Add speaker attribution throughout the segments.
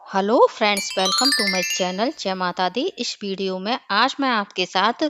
Speaker 1: Hello friends, welcome to my channel जय माता दी। इस वीडियो में आज मैं आपके साथ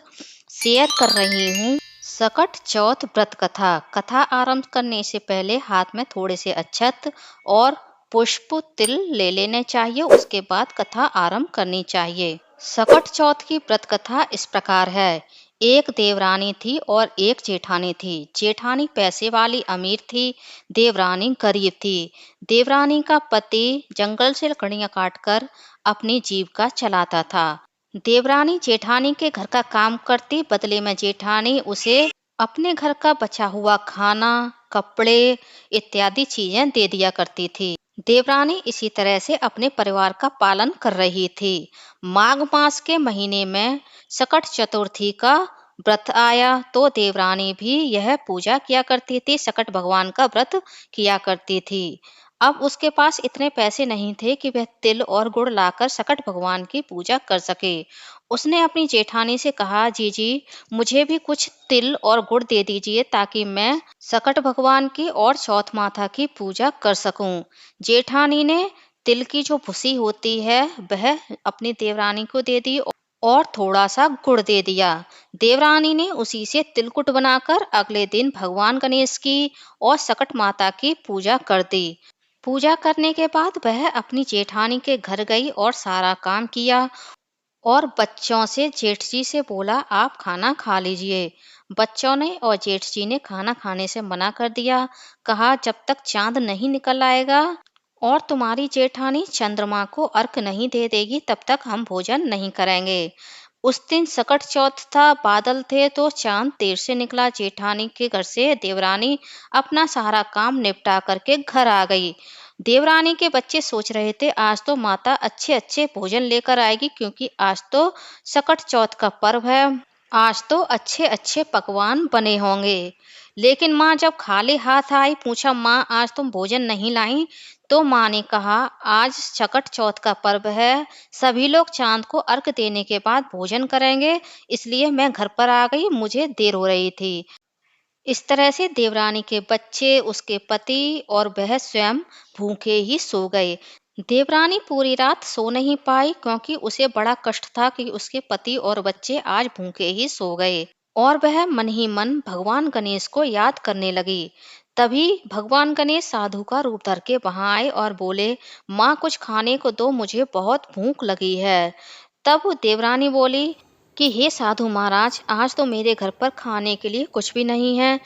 Speaker 1: शेयर कर रही हूँ सकट चौथ व्रत कथा। कथा आरंभ करने से पहले हाथ में थोड़े से अक्षत और पुष्प तिल ले लेने चाहिए। उसके बाद कथा आरंभ करनी चाहिए। सकट चौथ की व्रत कथा इस प्रकार है। एक देवरानी थी और एक जेठानी थी। जेठानी पैसे वाली अमीर थी, देवरानी गरीब थी। देवरानी का पति जंगल से लकड़ियां काटकर अपनी जीविका चलाता था। देवरानी जेठानी के घर का काम करती, बदले में जेठानी उसे अपने घर का बचा हुआ खाना, कपड़े इत्यादि चीजें दे दिया करती थी। देवरानी इसी तरह से अपने परिवार का पालन कर रही थी। माघ मास के महीने में सकट चतुर्थी का व्रत आया तो देवरानी भी यह पूजा किया करती थी, सकट भगवान का व्रत किया करती थी। अब उसके पास इतने पैसे नहीं थे कि वह तिल और गुड़ लाकर सकट भगवान की पूजा कर सके। उसने अपनी जेठानी से कहा, जीजी मुझे भी कुछ तिल और गुड़ दे दीजिए ताकि मैं सकट भगवान की और चौथ माता की पूजा कर सकूं। जेठानी ने तिल की जो भूसी होती है वह अपनी देवरानी को दे दी और थोड़ा सा गुड़ दे दिया। देवरानी ने उसी से तिलकुट बनाकर अगले दिन भगवान गणेश की और सकट माता की पूजा कर दी। पूजा करने के बाद वह अपनी जेठानी के घर गई और सारा काम किया और बच्चों से जेठ जी से बोला, आप खाना खा लीजिए। बच्चों ने और जेठ जी ने खाना खाने से मना कर दिया। कहा, जब तक चांद नहीं निकल आएगा और तुम्हारी जेठानी चंद्रमा को अर्घ नहीं दे देगी तब तक हम भोजन नहीं करेंगे। उस दिन सकट चौथ था, बादल थे तो चांद देर से निकला। जेठानी के घर से देवरानी अपना सारा काम निपटा करके घर आ गई। देवरानी के बच्चे सोच रहे थे आज तो माता अच्छे अच्छे भोजन लेकर आएगी, क्योंकि आज तो सकट चौथ का पर्व है। आज तो अच्छे अच्छे पकवान बने होंगे। लेकिन माँ जब खाली हाथ आई, पूछा, माँ आज तुम भोजन नहीं लाई? तो माँ ने कहा, आज सकट चौथ का पर्व है, सभी लोग चांद को अर्घ देने के बाद भोजन करेंगे, इसलिए मैं घर पर आ गई, मुझे देर हो रही थी। इस तरह से देवरानी के बच्चे, उसके पति और वह स्वयं भूखे ही सो गए। देवरानी पूरी रात सो नहीं पाई, क्योंकि उसे बड़ा कष्ट था कि उसके पति और बच्चे आज भूखे ही सो गए। और वह मन ही मन भगवान गणेश को याद करने लगी। तभी भगवान गणेश साधु का रूप धर के वहां आए और बोले, माँ कुछ खाने को दो, मुझे बहुत भूख लगी है। तब देवरानी बोली कि हे साधु महाराज, आज तो मेरे घर पर खाने के लिए कुछ भी नहीं है।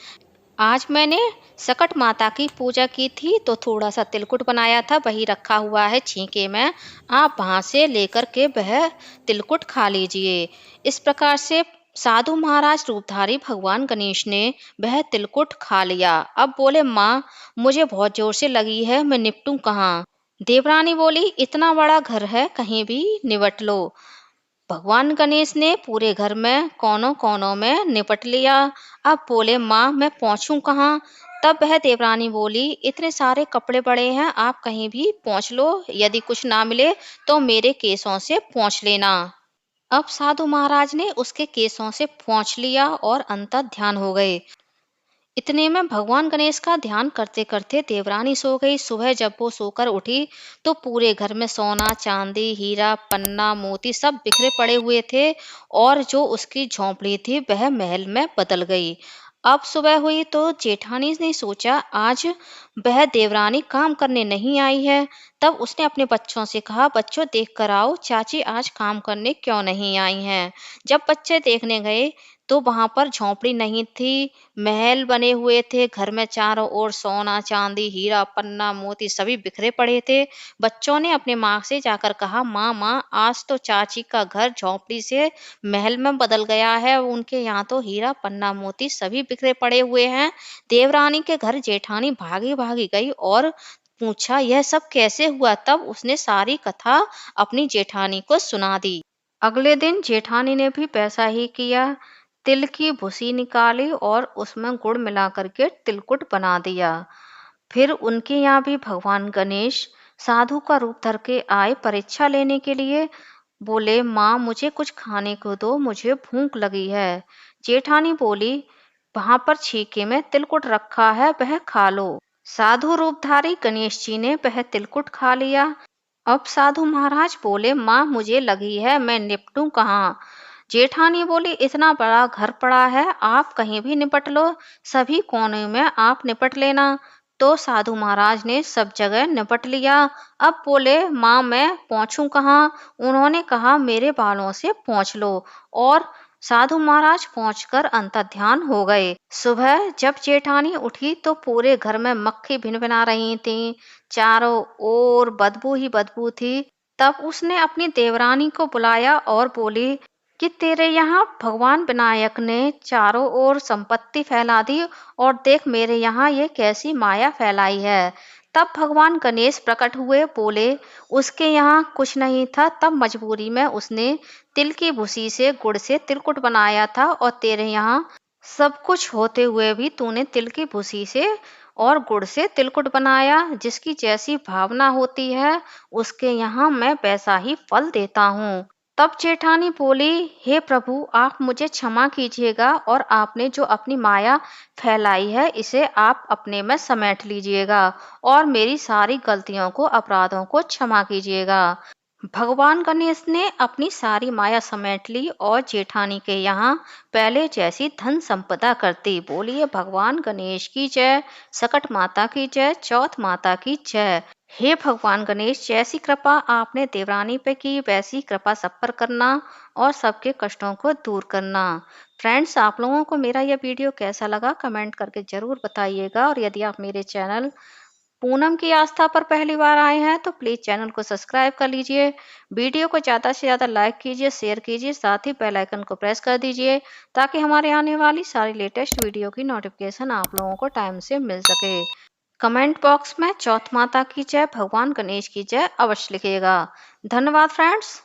Speaker 1: आज मैंने सकट माता की पूजा की थी तो थोड़ा सा तिलकुट बनाया था, वही रखा हुआ है छींके में, आप वहां से लेकर के वह तिलकुट खा लीजिए। इस प्रकार से साधु महाराज रूपधारी भगवान गणेश ने वह तिलकुट खा लिया। अब बोले, माँ मुझे बहुत जोर से लगी है, मैं निपटूं कहाँ? देवरानी बोली, इतना बड़ा घर है, कहीं भी निपट लो। भगवान गणेश ने पूरे घर में कोनों कोनों में निपट लिया। अब बोले, माँ मैं पहुंचूं कहाँ? तब वह देवरानी बोली, इतने सारे कपड़े पड़े हैं, आप कहीं भी पहुंच लो, यदि कुछ ना मिले तो मेरे केसों से पहुंच लेना। अब साधु महाराज ने उसके केसों से पहुंच लिया और अंतर ध्यान हो गए। इतने में भगवान गणेश का ध्यान करते करते देवरानी सो गई। सुबह जब वो सोकर उठी तो पूरे घर में सोना चांदी हीरा पन्ना मोती सब बिखरे पड़े हुए थे, और जो उसकी झोंपड़ी थी वह महल में बदल गई। अब सुबह हुई तो जेठानी ने सोचा आज वह देवरानी काम करने नहीं आई है। तब उसने अपने बच्चों से कहा, बच्चों देख कर आओ, चाची आज काम करने क्यों नहीं आई हैं? जब बच्चे देखने गए तो वहां पर झोंपड़ी नहीं थी, महल बने हुए थे। घर में चारों ओर सोना चांदी हीरा पन्ना मोती सभी बिखरे पड़े थे। बच्चों ने अपने माँ से जाकर कहा, माँ माँ आज तो चाची का घर झोंपड़ी से महल में बदल गया है, उनके यहाँ तो हीरा पन्ना मोती सभी बिखरे पड़े हुए हैं। देवरानी के घर जेठानी भागी भागी गई और पूछा, यह सब कैसे हुआ? तब उसने सारी कथा अपनी जेठानी को सुना दी। अगले दिन जेठानी ने भी वैसा ही किया। तिल की भूसी निकाली और उसमें गुड़ मिला करके तिलकुट बना दिया। फिर उनके यहाँ भी भगवान गणेश साधु का रूप धर के आए परीक्षा लेने के लिए। बोले, माँ मुझे कुछ खाने को दो, मुझे भूख लगी है। जेठानी बोली, वहां पर छीके में तिलकुट रखा है, वह खा लो। साधु रूपधारी गणेश जी ने वह तिलकुट खा लिया। अब साधु महाराज बोले, माँ मुझे लगी है, मैं निपटूं कहाँ। जेठानी बोली, इतना बड़ा घर पड़ा है, आप कहीं भी निपट लो, सभी कोने में आप निपट लेना। तो साधु महाराज ने सब जगह निपट लिया। अब बोले, माँ मैं पहुंचूं कहाँ। उन्होंने कहा, मेरे बालों से पहुंच लो। और साधु महाराज पहुंचकर अंतर्ध्यान हो गए। सुबह जब जेठानी उठी तो पूरे घर में मक्खी भिनभिना रही थी, चारों ओर बदबू ही बदबू थी। तब उसने अपनी देवरानी को बुलाया और बोली कि तेरे यहाँ भगवान विनायक ने चारों ओर संपत्ति फैला दी, और देख मेरे यहाँ ये कैसी माया फैलाई है। तब भगवान गणेश प्रकट हुए, बोले उसके यहाँ कुछ नहीं था, तब मजबूरी में उसने तिल की भूसी से गुड़ से तिलकुट बनाया था, और तेरे यहाँ सब कुछ होते हुए भी तूने तिल की भूसी से और गुड़ से तिलकुट बनाया। जिसकी जैसी भावना होती है उसके यहाँ मैं वैसा ही फल देता हूँ। तब जेठानी बोली, हे प्रभु आप मुझे क्षमा कीजिएगा, और आपने जो अपनी माया फैलाई है इसे आप अपने में समेट लीजिएगा, और मेरी सारी गलतियों को अपराधों को क्षमा कीजिएगा। भगवान गणेश ने अपनी सारी माया समेट ली और जेठानी के यहाँ पहले जैसी धन संपदा कर दी। बोलिए भगवान गणेश की जय, सकट माता की जय, चौथ माता की जय। हे भगवान गणेश, जैसी कृपा आपने देवरानी पे की वैसी कृपा सब पर करना और सबके कष्टों को दूर करना। फ्रेंड्स, आप लोगों को मेरा यह वीडियो कैसा लगा कमेंट करके जरूर बताइएगा, और यदि आप मेरे चैनल पूनम की आस्था पर पहली बार आए हैं तो प्लीज चैनल को सब्सक्राइब कर लीजिए। वीडियो को ज्यादा से ज्यादा लाइक कीजिए, शेयर कीजिए, साथ ही बेल आइकन को प्रेस कर दीजिए ताकि हमारे आने वाली सारी लेटेस्ट वीडियो की नोटिफिकेशन आप लोगों को टाइम से मिल सके। कमेंट बॉक्स में चौथ माता की जय, भगवान गणेश की जय अवश्य लिखिएगा। धन्यवाद फ्रेंड्स।